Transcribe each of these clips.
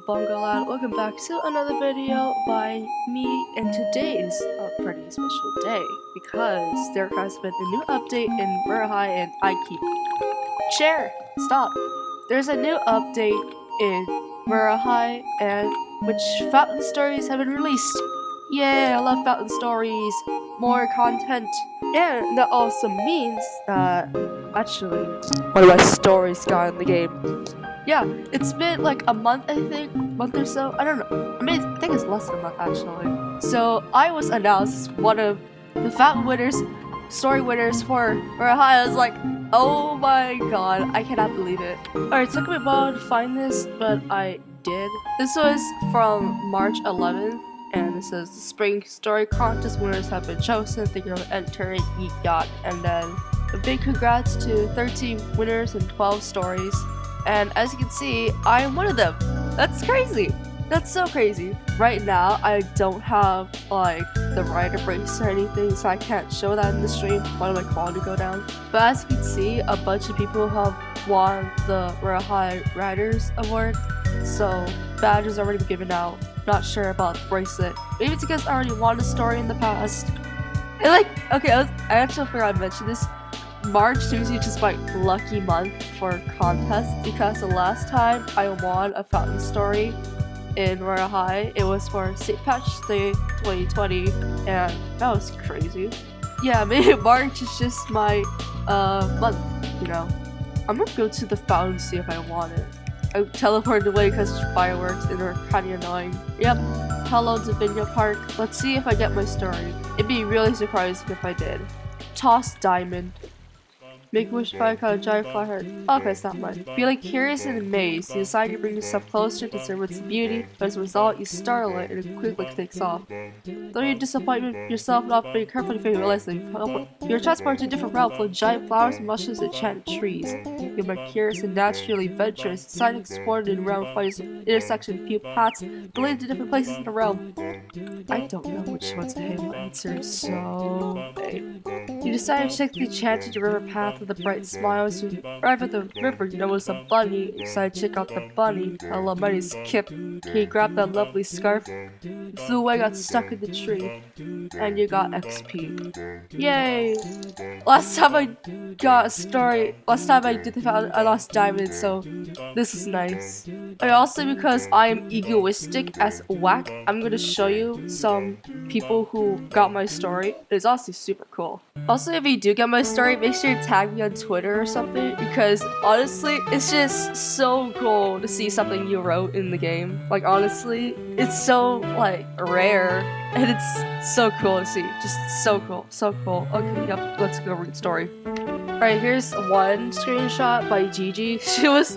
Bongo Lad. Welcome back to another video by me, and today is a pretty special day because there has been a new update in Royale and I keep stop. There's a new update in Royale and which fountain stories have been released. Yay, I love fountain stories. More content. And that also means that actually one of my stories got in the game. Yeah, it's been like a month, I think, month or so. I don't know. I mean, I think it's less than a month actually. So I was announced as one of the fountain winners, story winners for Royale. I was like, oh my god, I cannot believe it. Alright, it took me a while to find this, but I did. This was from March 11th. And it says the spring story contest winners have been chosen. Thank you for entering yacht. And then a big congrats to 13 winners and 12 stories. And as you can see, I am one of them. That's crazy. That's so crazy. Right now, I don't have like the rider brace or anything, so I can't show that in the stream. One of my quality go down. But as you can see, a bunch of people have won the Royale Riders Award. So badges already been given out. Not sure about the bracelet. Maybe it's because I already won a story in the past. And like, okay, I actually forgot to mention this. March is usually just my lucky month for contests because the last time I won a fountain story in Royale, it was for St. Patrick's Day 2020, and that was crazy. Yeah, maybe March is just my month, you know. I'm gonna go to the fountain to see if I want it. I teleported away because fireworks and they're kind of annoying. Yep, hello to Vineyard Park. Let's see if I get my story. It'd be really surprising if I did. Toss diamond. Make a wish fire caught a giant flathead. Okay, it's not mine. Feeling curious and amazed, you decide to bring yourself closer to observe its beauty, but as a result, you startle it and it quickly takes off. Though your disappointment yourself not being carefully, you realize that you're transported to a different realm full of giant flowers, mushrooms, and enchanted trees. You're more curious and naturally adventurous, decide to explore the realm, find an intersection of few paths that lead to different places in the realm. I don't know which one's a Halo answer, so you decide to check the enchanted river path with a bright smile. As you arrive at the river, you notice a bunny. You decide to check out the bunny. Hello, my name's Kip. He grabbed that lovely scarf, flew away, got stuck in the tree, and you got XP. Yay! Last time I got a story, last time I did the fountain, I lost diamonds, so this is nice. And also because I am egoistic as whack, I'm gonna show you some people who got my story. It's honestly super cool. Also, if you do get my story, make sure you tag me on Twitter or something, because honestly, it's just so cool to see something you wrote in the game. Like honestly, it's so like rare, and it's so cool to see. Just so cool, so cool. Okay, yep, let's go read the story. Alright, here's one screenshot by Gigi. She was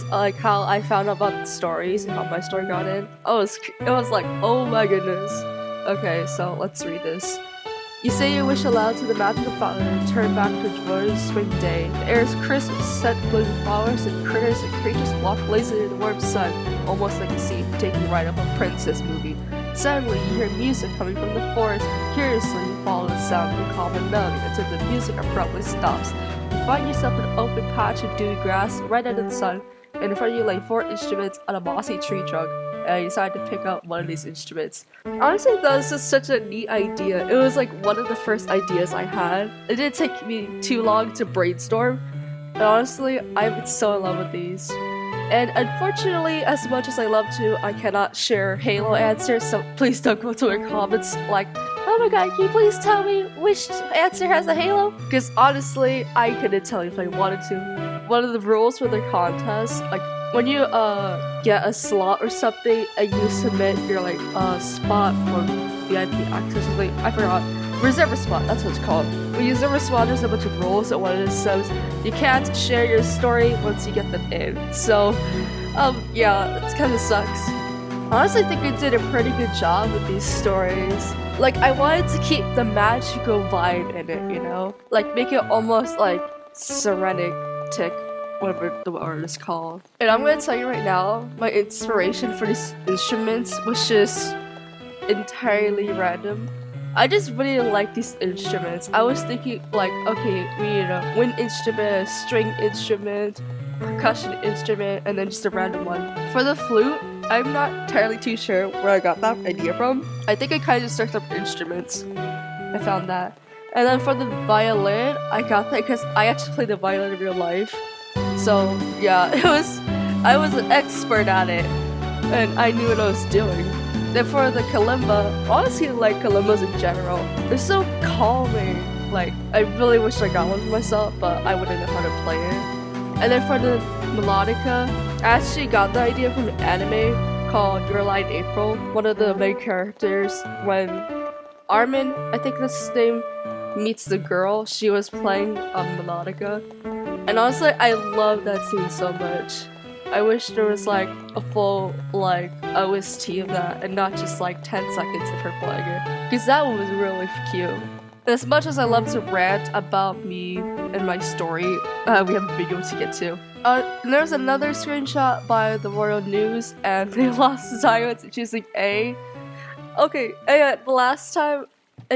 like how I found out about the stories and how my story got in. Oh, it was like, oh my goodness. Okay, so let's read this. You say your wish aloud to the magical fountain and turn back to a joyous spring day. The air is crisp with scent blooming flowers, and critters and creatures walk lazily in the warm sun, almost like a scene taking right up a princess movie. Suddenly, you hear music coming from the forest. Curiously, you follow the sound of a common melody until the music abruptly stops. You find yourself in an open patch of dewy grass right under the sun, and in front of you lay 4 instruments on a mossy tree trunk. And I decided to pick up one of these instruments. Honestly, that was just such a neat idea. It was like one of the first ideas I had. It didn't take me too long to brainstorm. And honestly, I've been so in love with these. And unfortunately, as much as I love to, I cannot share Halo answers, so please don't go to my comments like, oh my god, can you please tell me which answer has a Halo? Because honestly, I couldn't tell you if I wanted to. One of the rules for the contest, like, when you get a slot or something and you submit your like spot for VIP access, like I forgot, reserve a spot, that's what it's called. When you reserve a spot, there's a bunch of rules, and one of it says you can't share your story once you get them in. So yeah, it kind of sucks. Honestly, I think we did a pretty good job with these stories. Like, I wanted to keep the magical vibe in it, you know? Like, make it almost like Serenic, whatever the word is called. And I'm gonna tell you right now, my inspiration for these instruments was just entirely random. I just really like these instruments. I was thinking like, okay, we need a wind instrument, a string instrument, percussion instrument, and then just a random one. For the flute, I'm not entirely too sure where I got that idea from. I think I kind of just searched up instruments. I found that. And then for the violin, I got that because I actually played the violin in real life. So yeah, I was an expert at it, and I knew what I was doing. Then for the kalimba, honestly, like kalimbas in general, they're so calming. Like, I really wish I got one for myself, but I wouldn't know how to play it. And then for the melodica, I actually got the idea from an anime called Royale in April. One of the main characters, when Armin, I think that's his name, meets the girl, she was playing a melodica. And honestly, I love that scene so much. I wish there was like a full like OST of that and not just like 10 seconds of her playing it. Because that one was really cute. As much as I love to rant about me and my story, we have a video to get to. And there's another screenshot by the Royal News, and they lost diamonds choosing A. Okay, and the last time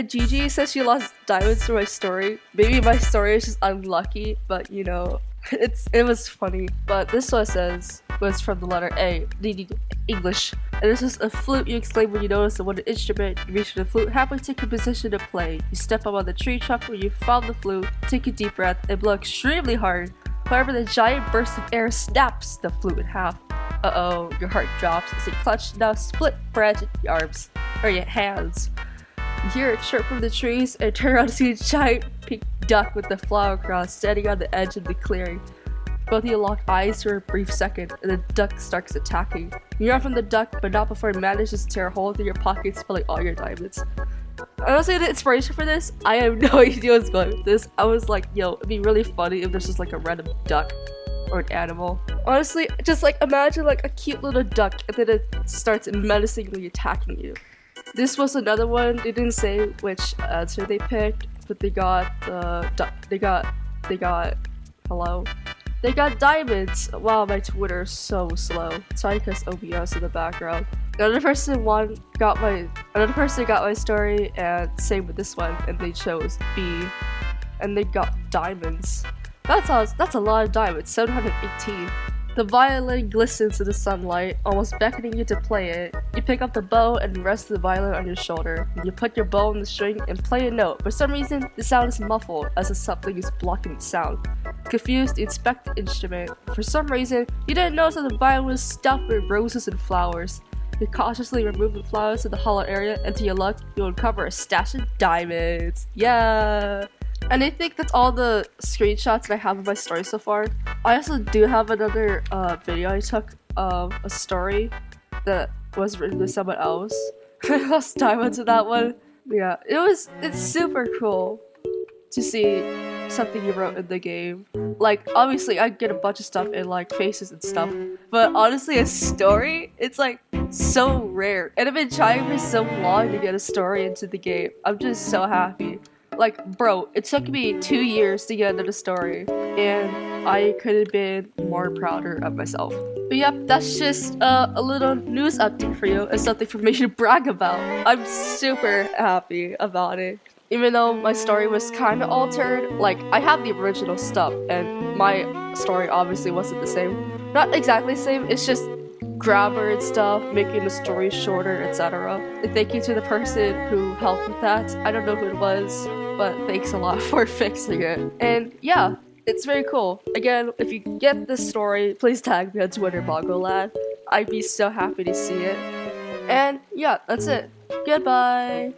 Gigi says she lost diamonds to my story. Maybe my story is just unlucky, but you know, it was funny. But this one was from the letter A, DDDD, English. And this is a flute you exclaim when you notice the wooden instrument. You reach for the flute, halfway take a position to play. You step up on the tree trunk where you found the flute, take a deep breath, and blow extremely hard. However, the giant burst of air snaps the flute in half. Uh-oh, your heart drops as you clutch now split branch in your arms, or your hands. You hear a chirp from the trees and turn around to see a giant pink duck with the flower crown standing on the edge of the clearing. Both of you lock eyes for a brief second, and the duck starts attacking. You run from the duck, but not before it manages to tear a hole through your pocket, spilling all your diamonds. Honestly, the inspiration for this, I have no idea what's going with this. I was like, yo, it'd be really funny if there's just like a random duck or an animal. Honestly, just like imagine like a cute little duck, and then it starts menacingly attacking you. This was another one. They didn't say which answer they picked, but they got the They got diamonds! Wow, my Twitter is so slow. Sorry, because OBS in the background. Another person got my story, and same with this one, and they chose B, and they got diamonds. That's a lot of diamonds, 718. The violin glistens in the sunlight, almost beckoning you to play it. You pick up the bow and rest the violin on your shoulder. You put your bow on the string and play a note. For some reason, the sound is muffled, as if something is blocking the sound. Confused, you inspect the instrument. For some reason, you didn't notice that the violin was stuffed with roses and flowers. You cautiously remove the flowers to the hollow area, and to your luck, you'll uncover a stash of diamonds. Yeah! And I think that's all the screenshots that I have of my story so far. I also do have another video I took of a story that was written by someone else. I lost diamonds in that one. Yeah, it's super cool to see something you wrote in the game. Like, obviously I get a bunch of stuff in like faces and stuff, but honestly a story, it's like so rare. And I've been trying for so long to get a story into the game. I'm just so happy. Like, bro, it took me 2 years to get into the story, and I could have been more prouder of myself. But yep, that's just a little news update for you, and something for me to brag about. I'm super happy about it. Even though my story was kind of altered, like, I have the original stuff, and my story obviously wasn't the same. Not exactly the same, it's just grammar and stuff, making the story shorter, etc. And thank you to the person who helped with that. I don't know who it was, but thanks a lot for fixing it. And yeah, it's very cool. Again, if you get this story, please tag me on Twitter, BongoLad. I'd be so happy to see it. And yeah, that's it. Goodbye!